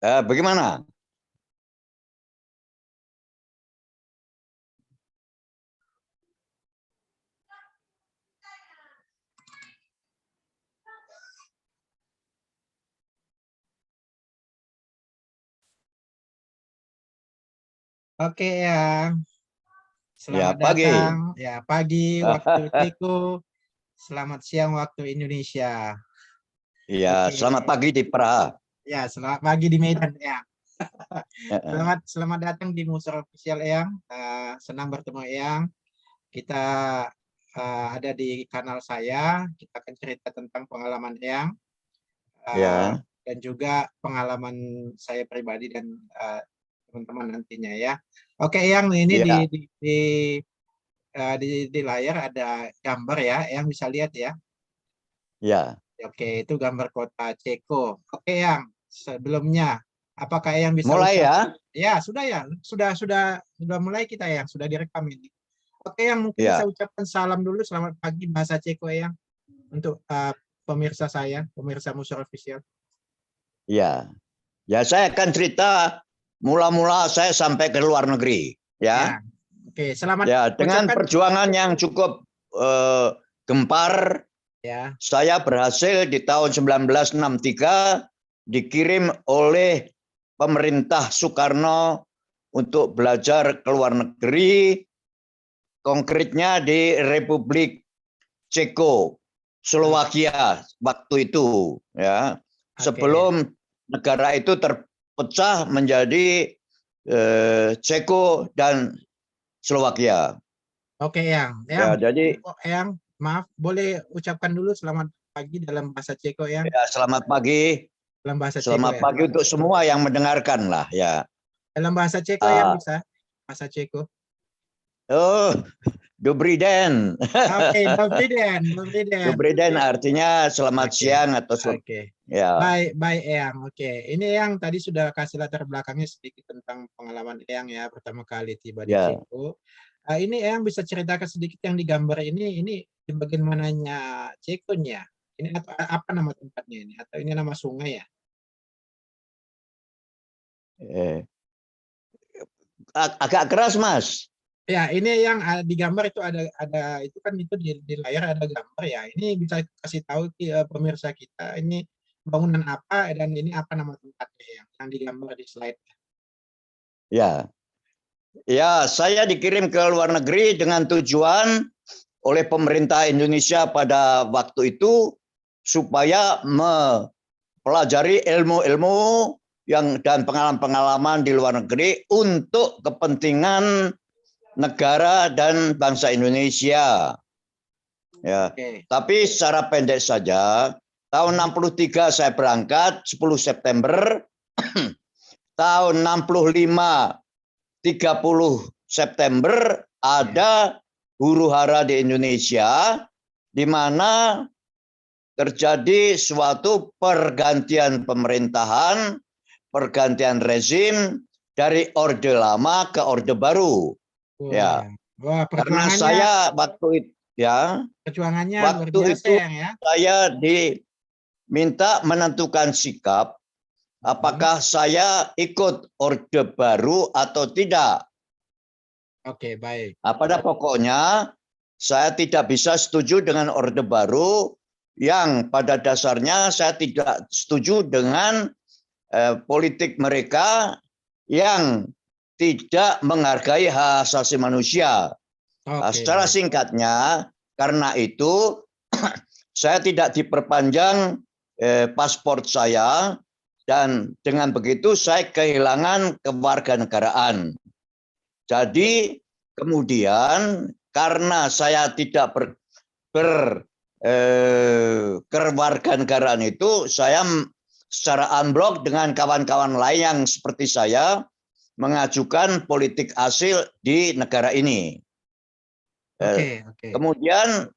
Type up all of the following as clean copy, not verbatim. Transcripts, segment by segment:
Bagaimana? Oke ya, Ya, selamat datang. pagi. Ya pagi waktu Ceko, selamat siang waktu Indonesia. Ya, Oke, selamat pagi di Praha. ya selamat pagi di Medan ya. Eh, Selamat datang di Musra Official Eyang. Senang bertemu Eyang. Kita ada di kanal saya. Kita akan cerita tentang pengalaman Eyang Ya, dan juga pengalaman saya pribadi dan teman-teman nantinya ya. Oke Eyang, ini ya, di layar ada gambar ya, yang bisa lihat ya. ya. Oke, itu gambar kota Ceko. Oke, yang sebelumnya, apakah yang bisa Mulai ucap? ya. Ya, sudah ya, sudah mulai kita yang sudah direkam ini. Oke, yang mungkin bisa Ya, ucapkan salam dulu, selamat pagi bahasa Ceko yang untuk pemirsa saya, pemirsa Musyawarah Official. ya. Ya, saya akan cerita mula-mula saya sampai ke luar negeri. Ya, Ya, oke, selamat ya. Dengan ucapkan perjuangan yang cukup gempar, ya. saya berhasil di tahun 1963 dikirim oleh pemerintah Soekarno untuk belajar ke luar negeri, konkretnya di Republik Ceko, Slovakia waktu itu, ya. Oke, Sebelum negara itu terpecah menjadi Ceko dan Slovakia. oke, Ya, jadi yang maaf, boleh ucapkan dulu selamat pagi dalam bahasa Ceko yang ya selamat pagi, dalam bahasa Ceko selamat ya. pagi untuk semua yang mendengarkan lah, ya. Dalam bahasa Ceko yang Uh, bisa bahasa Ceko. oh, Dobrý den. Oke, dobrý den, dobrý den. Dobrý den artinya selamat Oke, siang atau oke. ya, Baik, baik Eyang. Oke, ini Eyang tadi sudah kasih latar belakangnya sedikit tentang pengalaman Eyang ya pertama kali tiba di ya. Ceko. Ini Eyang bisa ceritakan sedikit yang di gambar ini di bagian mananya Cekonya? Ini apa nama tempatnya ini? Atau ini nama sungai ya? Eh, agak keras, Mas. Ya, ini yang di gambar itu ada itu kan itu di layar ada gambar ya. Ini bisa kasih tahu pemirsa kita ini bangunan apa dan ini apa nama tempatnya yang digambar di slide. Ya. Ya, saya dikirim ke luar negeri dengan tujuan oleh pemerintah Indonesia pada waktu itu supaya mempelajari ilmu-ilmu yang dan pengalaman-pengalaman di luar negeri untuk kepentingan negara dan bangsa Indonesia. Ya. Oke. Tapi secara pendek saja, tahun 63 saya berangkat 10 September, tahun 65 30 September ada huru hara di Indonesia di mana terjadi suatu pergantian pemerintahan, pergantian rezim dari orde lama ke orde baru. Wah, Ya, wah karena perjuangannya saya waktu itu ya, perjuangannya luar waktu biasa itu ya. saya diminta menentukan sikap apakah saya ikut orde baru atau tidak. Oke, baik. Nah, pada pokoknya saya tidak bisa setuju dengan orde baru yang pada dasarnya saya tidak setuju dengan politik mereka yang tidak menghargai hak asasi manusia. Nah, Oke, secara baik. singkatnya, karena itu saya tidak diperpanjang paspor saya dan dengan begitu saya kehilangan kewarganegaraan. Jadi kemudian karena saya tidak kewarganegaraan itu, saya secara unblock dengan kawan-kawan lain yang seperti saya mengajukan politik asil di negara ini. Oke, oke. Kemudian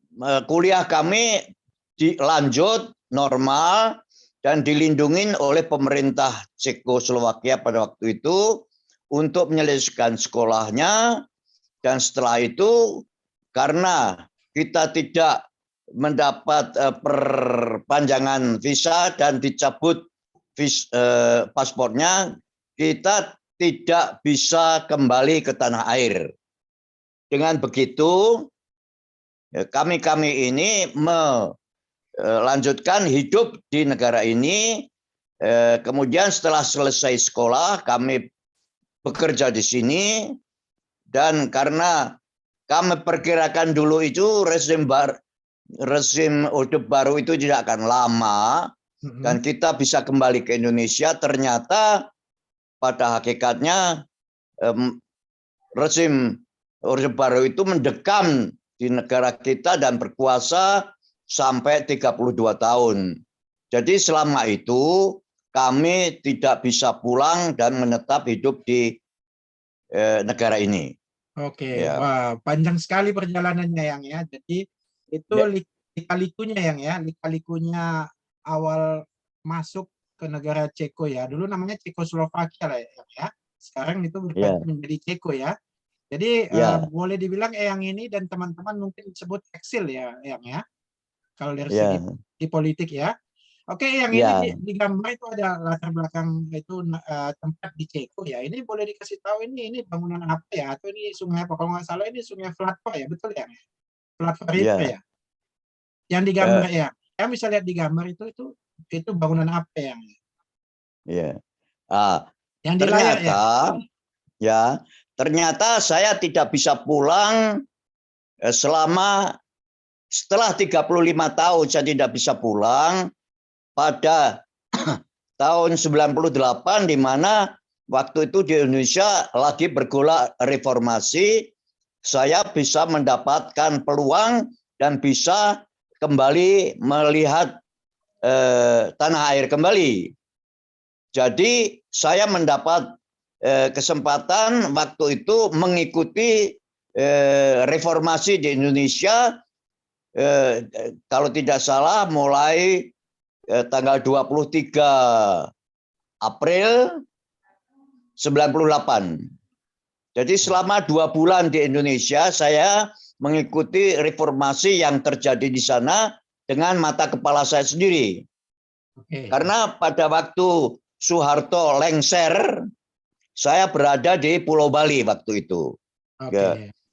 kuliah kami dilanjut normal dan dilindungi oleh pemerintah Cekoslowakia pada waktu itu untuk menyelesaikan sekolahnya, dan setelah itu karena kita tidak mendapat perpanjangan visa dan dicabut paspornya, kita tidak bisa kembali ke tanah air. Dengan begitu, kami ini melanjutkan hidup di negara ini. Kemudian setelah selesai sekolah, kami bekerja di sini. Dan karena kami perkirakan dulu itu rezim Orde Baru itu tidak akan lama, dan kita bisa kembali ke Indonesia, ternyata pada hakikatnya rezim Orde Baru itu mendekam di negara kita dan berkuasa sampai 32 tahun. Jadi selama itu kami tidak bisa pulang dan menetap hidup di negara ini. Oke, Ya. wah panjang sekali perjalanannya Yang ya. Jadi itu Ya. lika-likunya Yang ya, lika-likunya awal masuk ke negara Ceko ya. Dulu namanya Cekoslovakia lah Yang ya. Sekarang itu berganti menjadi Ceko ya. Jadi boleh dibilang Yang ini dan teman-teman mungkin disebut eksil ya Yang ya. Kalau dari segi di politik ya. Oke, Yang ini di gambar itu ada latar belakang itu tempat di Ceko ya. Ini boleh dikasih tahu ini bangunan apa ya? Atau ini sungai apa? Kalau nggak salah ini sungai Vlatva ya, betul ya? Vlatva River ya. Yang di gambar ya. Yang bisa lihat di gambar itu bangunan apa Yang? Ya. Yang di layar ya. Ternyata saya tidak bisa pulang setelah 35 tahun saya tidak bisa pulang. Pada tahun 98 di mana waktu itu di Indonesia lagi bergolak reformasi, saya bisa mendapatkan peluang dan bisa kembali melihat tanah air kembali. Jadi saya mendapat kesempatan waktu itu mengikuti reformasi di Indonesia, kalau tidak salah mulai tanggal 23 April 98. Jadi selama 2 bulan di Indonesia saya mengikuti reformasi yang terjadi di sana dengan mata kepala saya sendiri. Karena pada waktu Soeharto lengser, saya berada di Pulau Bali waktu itu.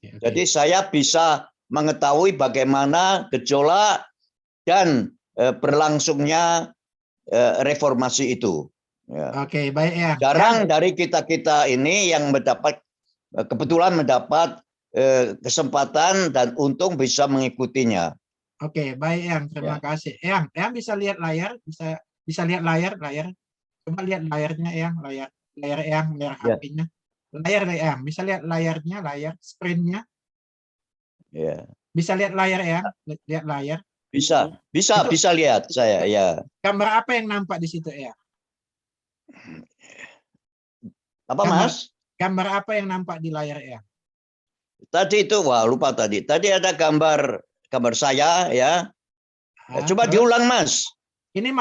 Jadi saya bisa mengetahui bagaimana gejolak dan berlangsungnya reformasi itu. Oke, baik ya. Jarang dari kita ini yang kebetulan mendapat kesempatan dan untung bisa mengikutinya. Oke, baik Yang, terima kasih. Yang bisa lihat layar, bisa lihat layar. Coba lihat layarnya Yang, layar Yang, layar HP-nya. Layar Yang, bisa lihat layarnya, layar screen-nya. Bisa lihat layar Yang, lihat layar. Bisa lihat saya ya. Gambar apa yang nampak di situ ya? Apa Mas? Gambar apa yang nampak di layar ya? Tadi itu lupa tadi. Tadi ada gambar saya ya. Coba diulang Mas. Ini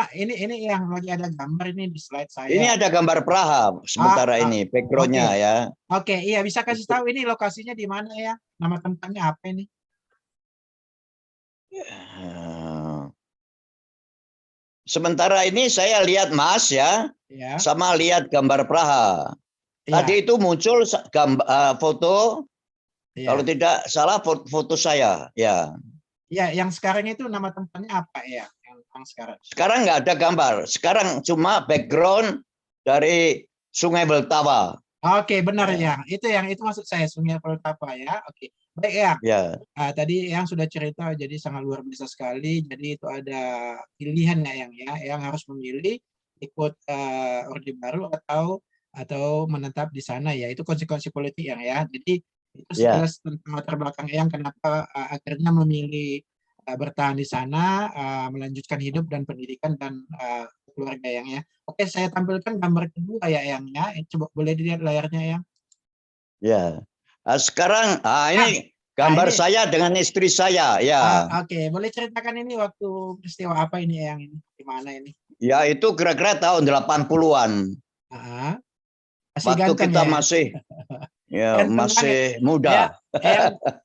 yang lagi ada gambar ini di slide saya. Ini ada gambar Praha sementara ini backgroundnya ya. Oke, iya bisa kasih tahu ini lokasinya di mana ya? Nama tempatnya apa ini? Sementara ini saya lihat Mas ya, sama lihat gambar Praha. Tadi itu muncul foto, kalau tidak salah foto saya ya. Ya, yang sekarang itu nama tempatnya apa ya? Yang sekarang? Sekarang nggak ada gambar. Sekarang cuma background dari Sungai Beltava. Oke, benar ya. Itu maksud saya Sungai Beltava ya. Oke. Baik ya. Tadi Yang sudah cerita jadi sangat luar biasa sekali. Jadi itu ada pilihan yang harus memilih ikut Orde Baru atau menetap di sana ya. Itu konsekuensi politik ya. Jadi itu sekilas tentang latar belakang Yang kenapa akhirnya memilih bertahan di sana, melanjutkan hidup dan pendidikan dan keluarga Yang ya. Oke, saya tampilkan gambar kedua Yang ya. Coba boleh dilihat layarnya Yang. Ya. Sekarang ini gambar saya dengan istri saya ya. Oke, boleh ceritakan ini waktu peristiwa apa ini Yang ini? Di mana ini? Ya itu kira-kira tahun 80-an. Waktu kita masih masih muda.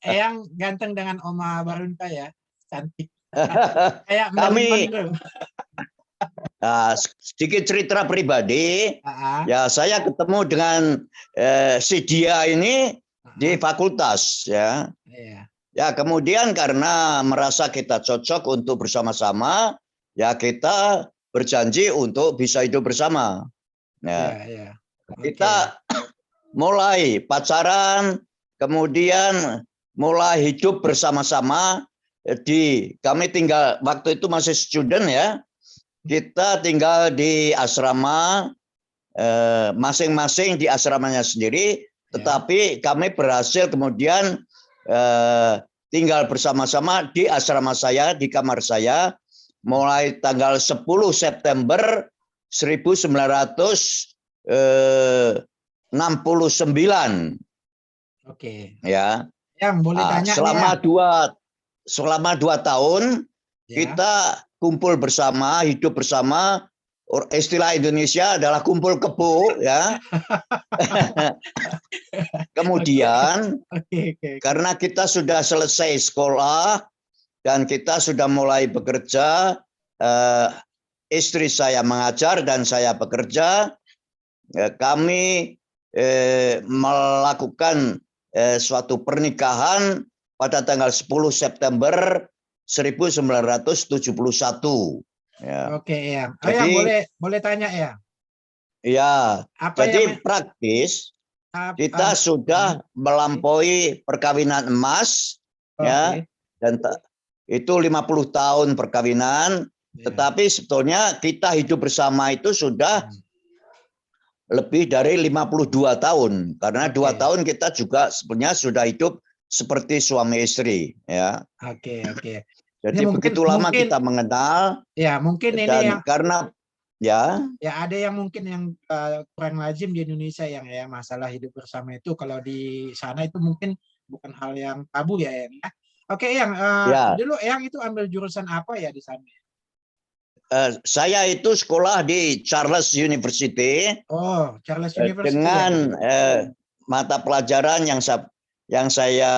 Yang ganteng dengan Oma Barunta ya, cantik. Sedikit cerita pribadi, Ah, ya saya ketemu dengan si dia ini di ah, fakultas ya. iya, Ya, kemudian karena merasa kita cocok untuk bersama-sama, ya kita berjanji untuk bisa hidup bersama. iya, Ya, iya. Oke. kita mulai pacaran, kemudian mulai hidup bersama-sama kami tinggal waktu itu masih student ya. Kita tinggal di asrama masing-masing di asramanya sendiri, Ya. tetapi kami berhasil kemudian tinggal bersama-sama di asrama saya, di kamar saya, mulai tanggal 10 September 1969 Oke. ya. Yang boleh tanya nih ya. Selama dua tahun Ya. kita kumpul bersama, hidup bersama. Istilah Indonesia adalah kumpul kebo ya. Oke. Kemudian Oke, oke, oke. karena kita sudah selesai sekolah dan kita sudah mulai bekerja, istri saya mengajar dan saya bekerja, kami melakukan suatu pernikahan pada tanggal 10 September 1971. Ya. Oke, ya. Oh, yang Jadi boleh tanya ya. ya, Apa yang jadi praktis kita ap- sudah melampaui perkawinan emas ya, Oke. dan itu 50 tahun perkawinan, Ya. tetapi sebetulnya kita hidup bersama itu sudah lebih dari 52 tahun karena 2 tahun kita juga sebenarnya sudah hidup seperti suami istri ya. Oke, oke. Ini Jadi mungkin begitu lama kita mengenal ya mungkin ini yang dan karena ya ada yang mungkin yang kurang lazim di Indonesia yang ya masalah hidup bersama itu kalau di sana itu mungkin bukan hal yang tabu ya yang ya. Oke, yang ya dulu yang itu ambil jurusan apa ya di sana? saya itu sekolah di Charles University Oh, Charles University ya. dengan mata pelajaran yang saya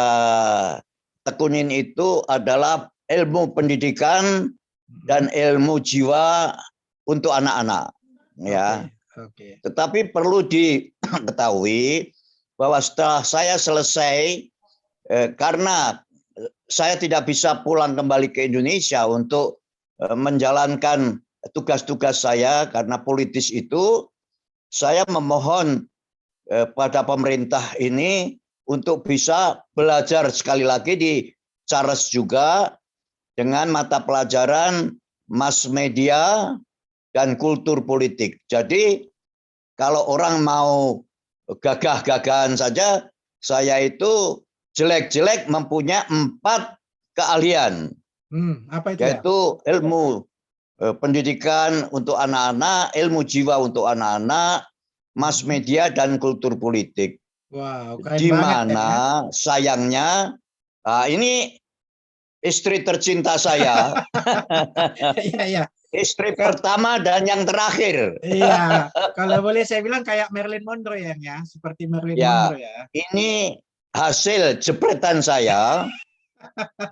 tekunin itu adalah ilmu pendidikan dan ilmu jiwa untuk anak-anak Oke, ya. oke. Tetapi perlu diketahui bahwa setelah saya selesai karena saya tidak bisa pulang kembali ke Indonesia untuk menjalankan tugas-tugas saya karena politis itu, saya memohon pada pemerintah ini untuk bisa belajar sekali lagi di Charles juga dengan mata pelajaran mass media dan kultur politik. Jadi kalau orang mau gagah-gagahan saja, saya itu jelek-jelek mempunyai 4 keahlian, Apa itu ya? yaitu ilmu pendidikan untuk anak-anak, ilmu jiwa untuk anak-anak, mass media dan kultur politik. Wow, keren Di banget ya. mana sayangnya ini istri tercinta saya, Iya, iya. istri pertama dan yang terakhir. Iya, kalau boleh saya bilang kayak Marilyn Monroe ya, seperti Marilyn Ya, Monroe ya. ini hasil jepretan saya,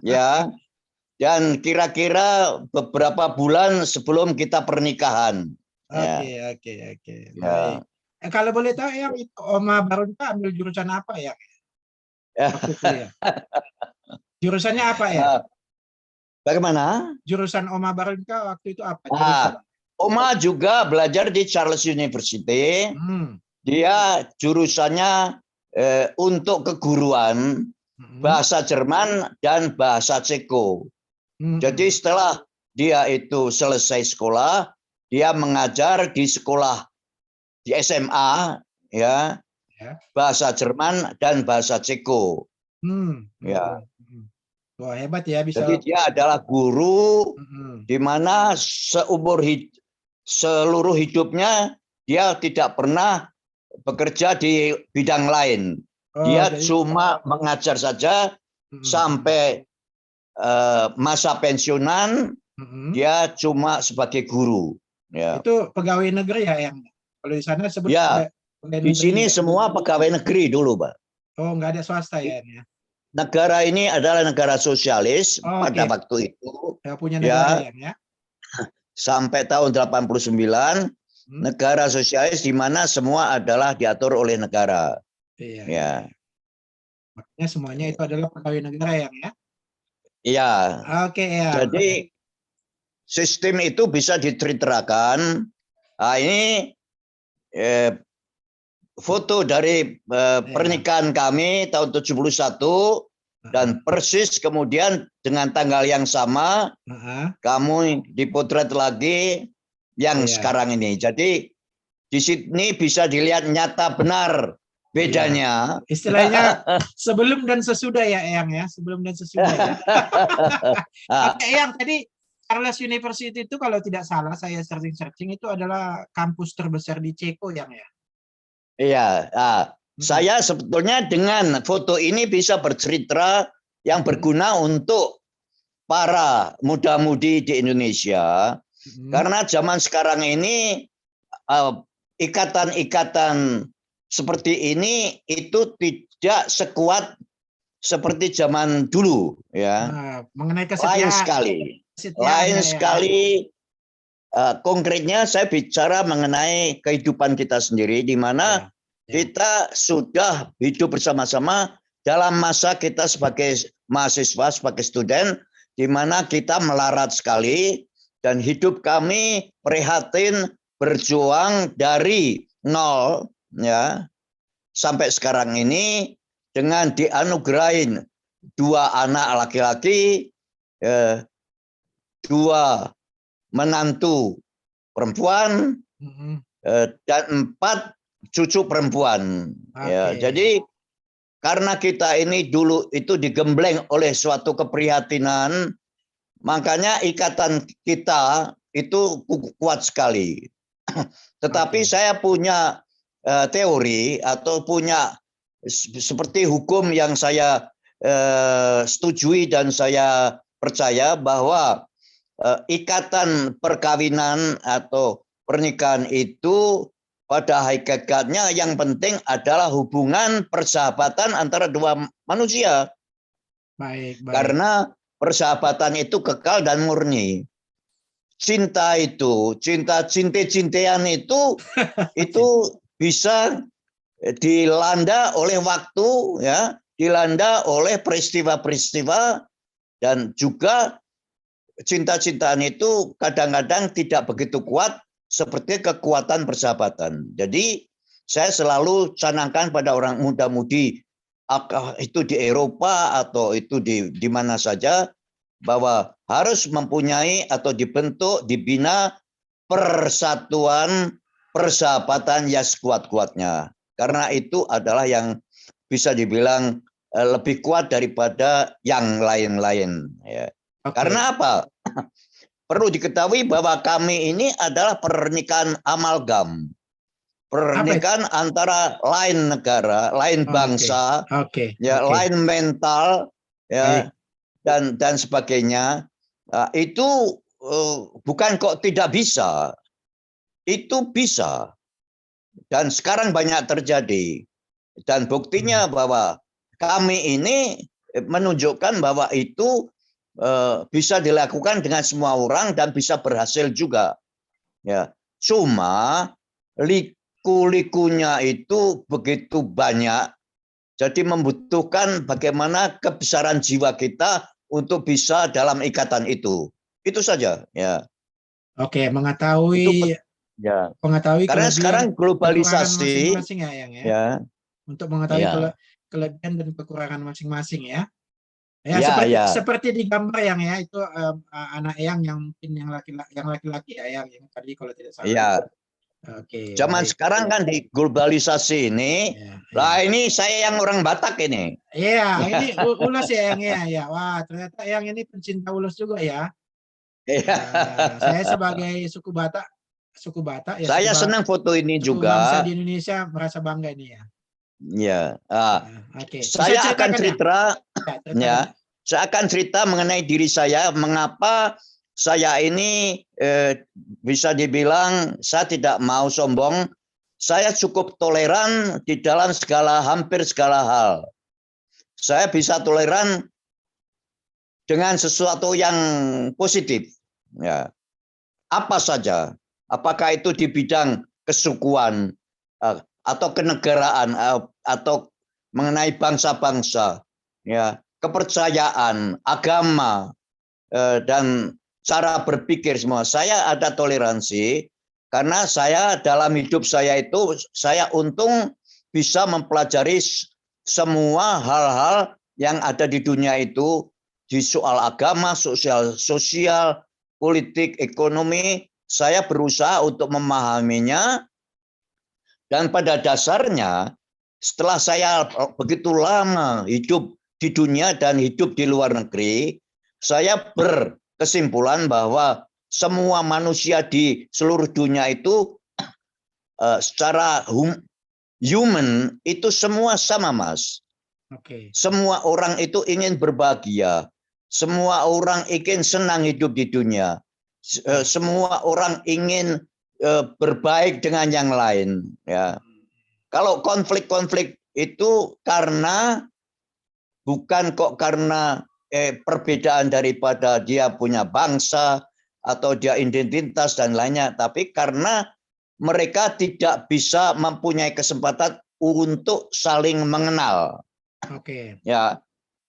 ya, dan kira-kira beberapa bulan sebelum kita pernikahan. Oke, Ya, oke, oke. Baik. ya. Kalau boleh tahu yang itu Oma Barunta ambil jurusan apa ya waktu kuliah? Jurusannya apa ya? Bagaimana? Jurusan Oma Barunta waktu itu apa jurusan? Oma juga belajar di Charles University. Hmm. Dia jurusannya untuk keguruan bahasa Jerman dan bahasa Ceko. Jadi setelah dia itu selesai sekolah, dia mengajar di sekolah di SMA ya, bahasa Jerman dan bahasa Ceko. Ya. Wah, hebat ya bisa. Jadi dia adalah guru di mana seluruh hidupnya dia tidak pernah bekerja di bidang lain. Dia cuma mengajar saja sampai masa pensiunan, dia cuma sebagai guru. Ya. Itu pegawai negeri ya yang kalau di sana sebut ya, pegawai di negeri sini ya? semua pegawai negeri dulu, Pak. Oh, nggak ada swasta ya? Negara ini adalah negara sosialis pada waktu itu. Nggak punya negara ya? sampai tahun 89 negara sosialis di mana semua adalah diatur oleh negara. Iya, Ya. iya. Makanya semuanya itu adalah pegawai negara ya. Iya. Oke ya. Jadi sistem itu bisa diterapkan. Nah, ini foto dari pernikahan kami tahun 71 dan persis kemudian dengan tanggal yang sama kamu dipotret lagi yang sekarang ini. Jadi di sini bisa dilihat nyata benar bedanya. Istilahnya sebelum dan sesudah ya Eyang ya, sebelum dan sesudah ya. Oke Eyang, tadi Charles University itu kalau tidak salah saya searching itu adalah kampus terbesar di Ceko yang ya. Iya, saya sebetulnya dengan foto ini bisa bercerita yang berguna untuk para muda-mudi di Indonesia. Karena zaman sekarang ini ikatan-ikatan seperti ini itu tidak sekuat seperti zaman dulu, ya. Mengenai Lain sekali. Lain sekali. Konkretnya saya bicara mengenai kehidupan kita sendiri, di mana kita sudah hidup bersama-sama dalam masa kita sebagai mahasiswa, sebagai student, di mana kita melarat sekali dan hidup kami prihatin berjuang dari nol ya sampai sekarang ini dengan dianugerahin 2 anak laki-laki, 2 menantu perempuan, dan 4 cucu perempuan. Ya, jadi karena kita ini dulu itu digembleng oleh suatu keprihatinan, makanya ikatan kita itu kuat sekali. Tetapi saya punya teori atau punya seperti hukum yang saya setujui dan saya percaya bahwa ikatan perkawinan atau pernikahan itu pada hakikatnya yang penting adalah hubungan persahabatan antara 2 manusia. Baik. Karena persahabatan itu kekal dan murni. Cinta itu, cinta-cintean itu bisa dilanda oleh waktu, ya, dilanda oleh peristiwa-peristiwa, dan juga cinta-cintaan itu kadang-kadang tidak begitu kuat seperti kekuatan persahabatan. Jadi saya selalu canangkan pada orang muda-mudi, itu di Eropa atau itu di mana saja, bahwa harus mempunyai atau dibentuk, dibina persatuan persahabatan yang sekuat-kuatnya. Karena itu adalah yang bisa dibilang lebih kuat daripada yang lain-lain. Ya. Karena apa? Perlu diketahui bahwa kami ini adalah pernikahan amalgam. Pernikahan antara lain negara, lain bangsa, lain mental, ya, dan sebagainya. Itu bukan kok tidak bisa. Itu bisa. Dan sekarang banyak terjadi. Dan buktinya bahwa kami ini menunjukkan bahwa itu bisa dilakukan dengan semua orang dan bisa berhasil juga. Ya, cuma liku-likunya itu begitu banyak, jadi membutuhkan bagaimana kebesaran jiwa kita untuk bisa dalam ikatan itu. Itu saja. Ya. Oke, mengetahui Karena sekarang globalisasi, masing-masing ya. Untuk mengetahui kelebihan dan kekurangan masing-masing ya. Seperti di gambar yang ya itu anak yang mungkin yang laki-laki ya yang tadi kalau tidak salah. Iya. Zaman sekarang kan di globalisasi ini, ini saya yang orang Batak ini. Iya, ini ulas ya yang ya. Wah, ternyata yang ini pencinta ulas juga ya. Saya sebagai suku Batak ya. Saya senang foto ini juga. Bangsa di Indonesia merasa bangga ini ya. Ya, saya akan cerita, saya akan cerita mengenai diri saya, mengapa saya ini bisa dibilang saya tidak mau sombong, saya cukup toleran di dalam hampir segala hal. Saya bisa toleran dengan sesuatu yang positif, ya. apa saja, apakah itu di bidang kesukuan atau kenegaraan atau mengenai bangsa-bangsa, ya, kepercayaan, agama, dan cara berpikir semua. Saya ada toleransi karena saya dalam hidup saya itu saya untung bisa mempelajari semua hal-hal yang ada di dunia itu, di soal agama, sosial, politik, ekonomi. Saya berusaha untuk memahaminya, dan pada dasarnya setelah saya begitu lama hidup di dunia dan hidup di luar negeri, saya berkesimpulan bahwa semua manusia di seluruh dunia itu secara human itu semua sama, Mas. Oke. Semua orang itu ingin berbahagia. Semua orang ingin senang hidup di dunia. Semua orang ingin berbaik dengan yang lain. Ya. Kalau konflik-konflik itu bukan kok karena perbedaan daripada dia punya bangsa atau dia identitas dan lainnya, tapi karena mereka tidak bisa mempunyai kesempatan untuk saling mengenal. Oke. Ya,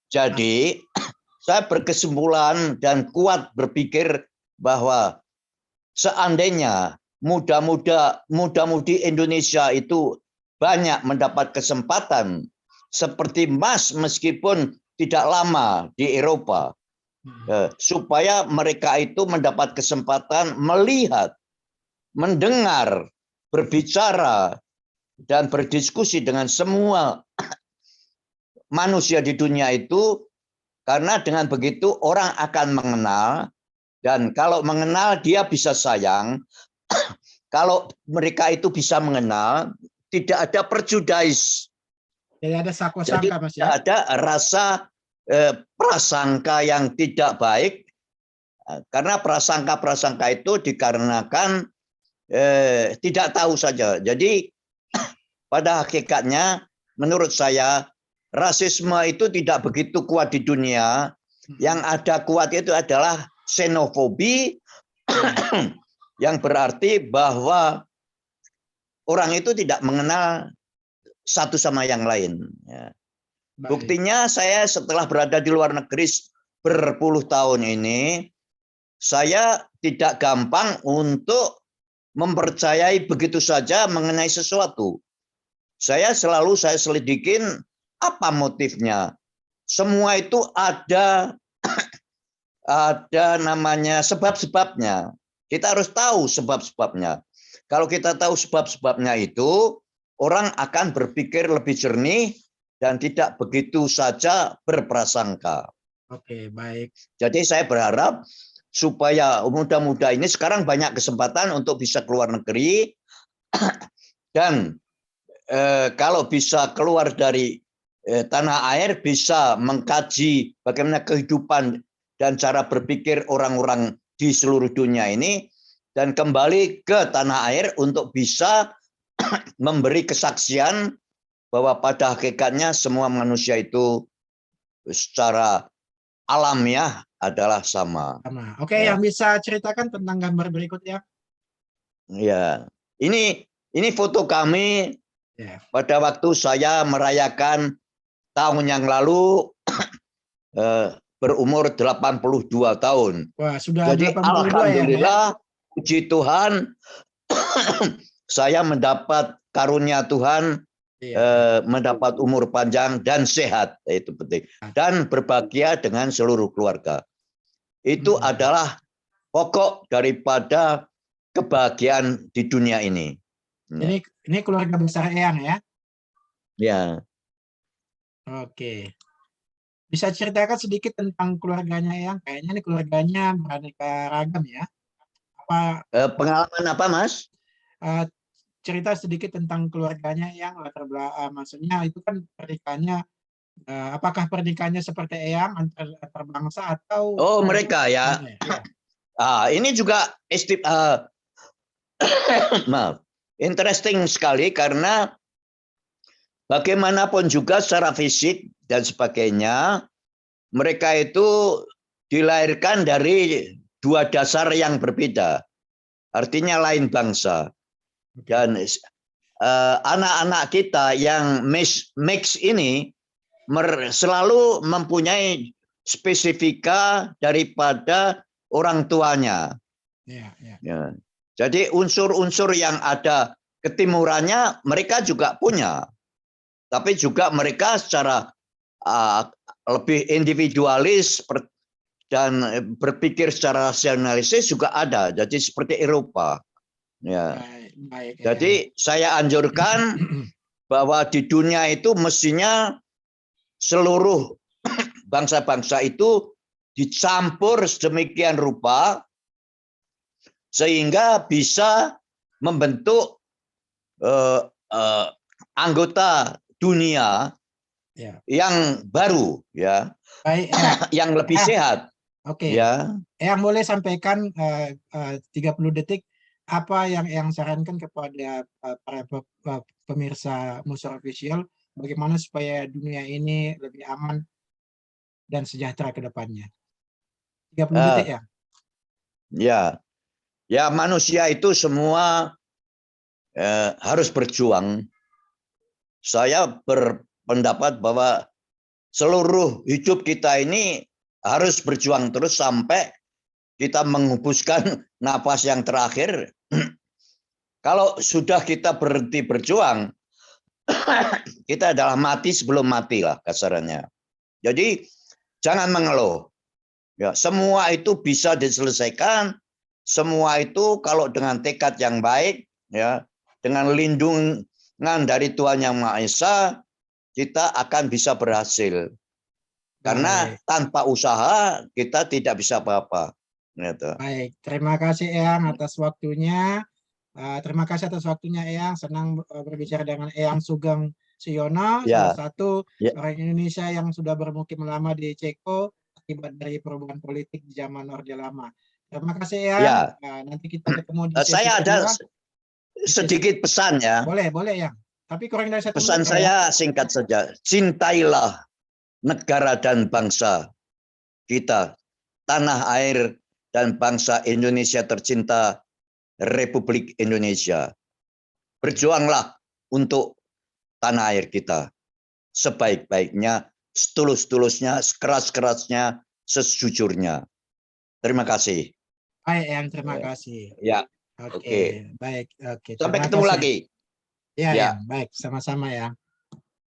jadi saya berkesimpulan dan kuat berpikir bahwa seandainya muda-mudi Indonesia itu banyak mendapat kesempatan seperti Mas meskipun tidak lama di Eropa, supaya mereka itu mendapat kesempatan melihat, mendengar, berbicara, dan berdiskusi dengan semua manusia di dunia itu, karena dengan begitu orang akan mengenal, dan kalau mengenal dia bisa sayang. Kalau mereka itu bisa mengenal, tidak ada perjudais. Jadi ada sangka-sangka, Mas, tidak ya? ada rasa prasangka yang tidak baik, karena prasangka-prasangka itu dikarenakan tidak tahu saja. Jadi pada hakikatnya menurut saya rasisme itu tidak begitu kuat di dunia. Yang ada kuat itu adalah xenofobi, yang berarti bahwa orang itu tidak mengenal satu sama yang lain. Ya. Buktinya saya setelah berada di luar negeri berpuluh tahun ini, saya tidak gampang untuk mempercayai begitu saja mengenai sesuatu. Saya selidikin apa motifnya. Semua itu ada namanya sebab-sebabnya. Kita harus tahu sebab-sebabnya. Kalau kita tahu sebab-sebabnya itu, orang akan berpikir lebih jernih dan tidak begitu saja berprasangka. Oke, baik. Jadi saya berharap supaya muda-muda ini sekarang banyak kesempatan untuk bisa keluar negeri, dan kalau bisa keluar dari tanah air, bisa mengkaji bagaimana kehidupan dan cara berpikir orang-orang di seluruh dunia ini, dan kembali ke tanah air untuk bisa memberi kesaksian bahwa pada hakikatnya semua manusia itu secara alamiah adalah sama. Sama. Oke, yang bisa ceritakan tentang gambar berikutnya? Ya, ini foto kami pada waktu saya merayakan tahun yang lalu berumur 82 tahun. Wah, sudah jadi 82 alhamdulillah, ya? Puji Tuhan, saya mendapat karunia Tuhan, mendapat umur panjang dan sehat, itu penting, dan berbahagia dengan seluruh keluarga. Itu adalah pokok daripada kebahagiaan di dunia ini. Ini keluarga besar Eyang ya? Ya. Oke. Bisa ceritakan sedikit tentang keluarganya Eyang? Kayaknya ini keluarganya beraneka ragam ya? Pengalaman apa, Mas? Cerita sedikit tentang keluarganya yang maksudnya itu kan pernikahannya, apakah pernikahannya seperti Eyang antar bangsa atau mereka ya. Ini juga maaf, interesting sekali karena bagaimanapun juga secara fisik dan sebagainya, mereka itu dilahirkan dari dua dasar yang berbeda. artinya lain bangsa. Dan anak-anak kita yang mix ini selalu mempunyai spesifika daripada orang tuanya. Ya, ya. Ya. Jadi unsur-unsur yang ada ketimurannya mereka juga punya. Tapi juga mereka secara lebih individualis dan berpikir secara rasionalisis juga ada. Jadi seperti Eropa. Ya. Baik, Jadi saya anjurkan bahwa di dunia itu mestinya seluruh bangsa-bangsa itu dicampur sedemikian rupa sehingga bisa membentuk anggota dunia yang baru, ya, baik, yang lebih sehat. Oke. Ya. Yang boleh sampaikan 30 detik apa yang sarankan kepada para pemirsa Musa Official bagaimana supaya dunia ini lebih aman dan sejahtera ke depannya. 30 detik ya. Ya, manusia itu semua harus berjuang. Saya berpendapat bahwa seluruh hidup kita ini harus berjuang terus sampai kita menghembuskan napas yang terakhir. Kalau sudah kita berhenti berjuang, kita adalah mati sebelum mati lah kasarannya. Jadi jangan mengeluh. Ya, semua itu bisa diselesaikan. Semua itu kalau dengan tekad yang baik, ya, dengan lindungan dari Tuhan Yang Maha Esa, kita akan bisa berhasil. Karena tanpa usaha kita tidak bisa apa-apa. Gitu. Baik, terima kasih Eyang atas waktunya. Terima kasih atas waktunya Eyang. Senang berbicara dengan Eyang Sugeng Siono, salah satu orang Indonesia yang sudah bermukim lama di Ceko akibat dari perubahan politik di zaman Orde Lama. Terima kasih Eyang. Nanti kita ketemu di sesi saya kedua. Ada sedikit pesan ya. Boleh ya. Tapi kurang dari 1 menit. Pesan saya singkat saja. Cintailah negara dan bangsa kita, tanah air dan bangsa Indonesia tercinta, Republik Indonesia. Berjuanglah untuk tanah air kita sebaik-baiknya, setulus-tulusnya, sekeras-kerasnya, sejujurnya. Terima kasih. Baik, Eyang, terima kasih. Ya. Oke. Baik, oke. Sampai ketemu lagi. Ya, baik, sama-sama ya.